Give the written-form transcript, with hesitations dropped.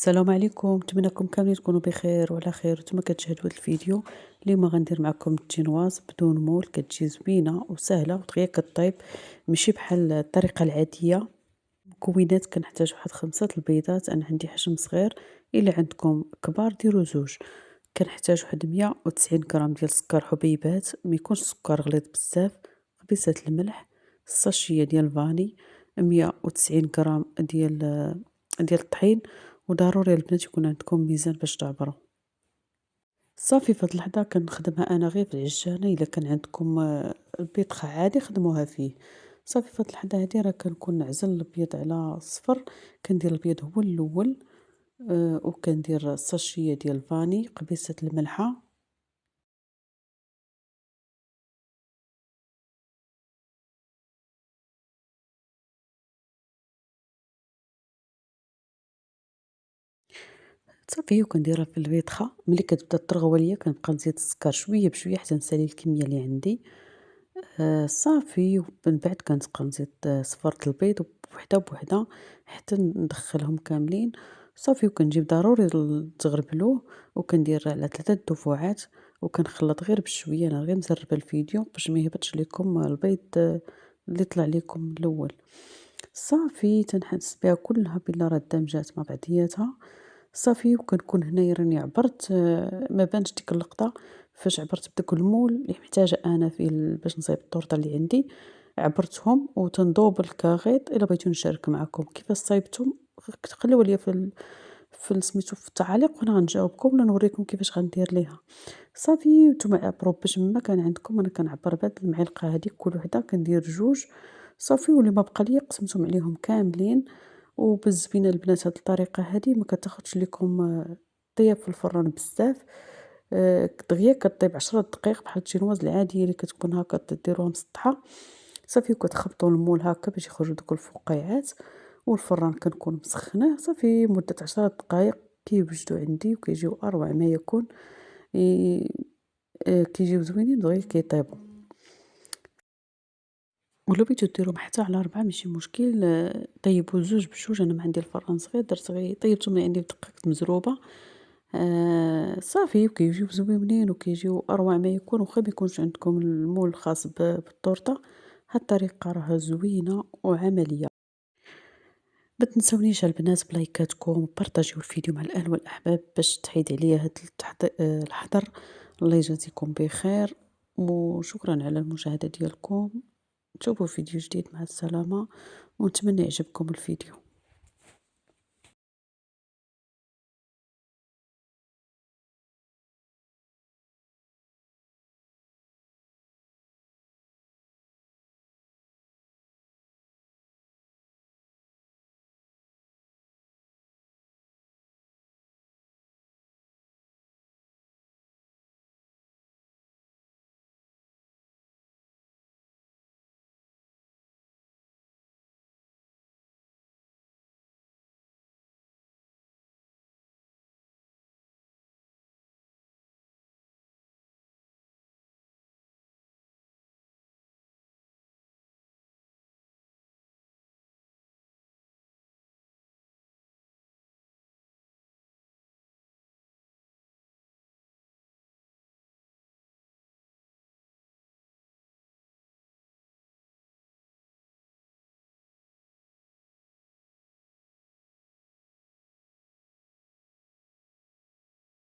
السلام عليكم، نتمنىكم كاملين تكونوا بخير وعلى خير وانتم كتشاهدوا هذا الفيديو. اليوم غندير معكم التشينواز بدون مول، كتجي زوينه وسهله ودغيا كطيب، ماشي بحال الطريقه العاديه. مكونات كنحتاج واحد 5 البيضات، انا عندي حجم صغير، الا عندكم كبار ديروا زوج. كنحتاج واحد 190 غرام ديال السكر حبيبات، ما يكونش السكر غليظ بزاف. خبيزه الملح، الساشيه ديال الفاني، 190 غرام ديال الطحين. وضروري البنات يكون عندكم ميزان باش تعبروا. صافي في هاد اللحظة كنخدمها أنا غير في العجانة، إلا كان عندكم البيض عادي خدموها فيه. صافي في هاد اللحظة هادي راه كنكون نعزل الأبيض على الصفر، كندير البيض هو الأول، وكندير الساشية ديال الفاني، قبيصة الملحة. صافي وكنديرها في البيضخة، ملي كتبدا ترغوى ليا كنبقى نزيد السكر شوية بشوية حتى نسالي الكمية اللي عندي. صافي ومن بعد كنبقى نزيد صفرت البيض بوحدة بوحدة حتى ندخلهم كاملين. صافي وكنجيب ضروري تغربلوه، وكندير على 3 دفعات، وكنخلط غير بشوية. أنا غير مزربة الفيديو باش ما يهبطش ليكم البيض اللي طلع ليكم من الأول. صافي تنحس بها كلها بلا راه دمجات مع بعضياتها. صافي وكنكون هنايا راني عبرت، ما بانش ديك اللقطة فاش عبرت بداك المول اللي محتاجة أنا فيه باش نصايب الطورطة اللي عندي. عبرتهم وتنضوب الكاغيط. إلا بغيتو نشارك معكم كيفاش صايبتهم خليوها ليا سميتو في التعاليق، وانا غنجاوبكم ولا نوريكم كيفاش غندير ليها. صافي نتوما عبروا باش ما كان عندكم، انا كنعبر بهاد المعلقة هادي كل وحدة كندير جوج. صافي واللي ما بقى ليا قسمتهم عليهم كاملين. وبالزبينة البنات هاد الطريقة هادي ما كتاخدش ليكم طياب في الفران بزاف. دغيا كطيب 10 دقايق بحال التشينواز العادية اللي كتكون هكا ديروها مسطحة. صافي وكتخبطوا المول هكا باش يخرجوا دوك الفقيعات، والفران كنكون مسخناه. صافي مدة 10 دقايق كيوجدوا عندي وكيجيو أروع ما يكون. ي كيجيو زوينين دغيا كيطيبوا. ولا بغيتو ديروهم حتى على 4 ماشي مشكل، طيبوا زوج بجوج. أنا ما عندي الفران صغير درت غير طيبتهم من عندي بدقيق مزروبة. صافي وكيجيو زويونين وكيجيو أروع ما يكون. واخا ما يكونش عندكم المول الخاص بالطورطة، هاد الطريقة راها زوينة وعملية. ما تنسونيش البنات بلايكاتكم وبارطاجيو الفيديو مع الأهل والأحباب باش تحيد عليا هاد الحظر. الله يجازيكم بخير، وشكرا على المشاهدة ديالكم. نشوفوا فيديو جديد، مع السلامة، ونتمنى يعجبكم الفيديو.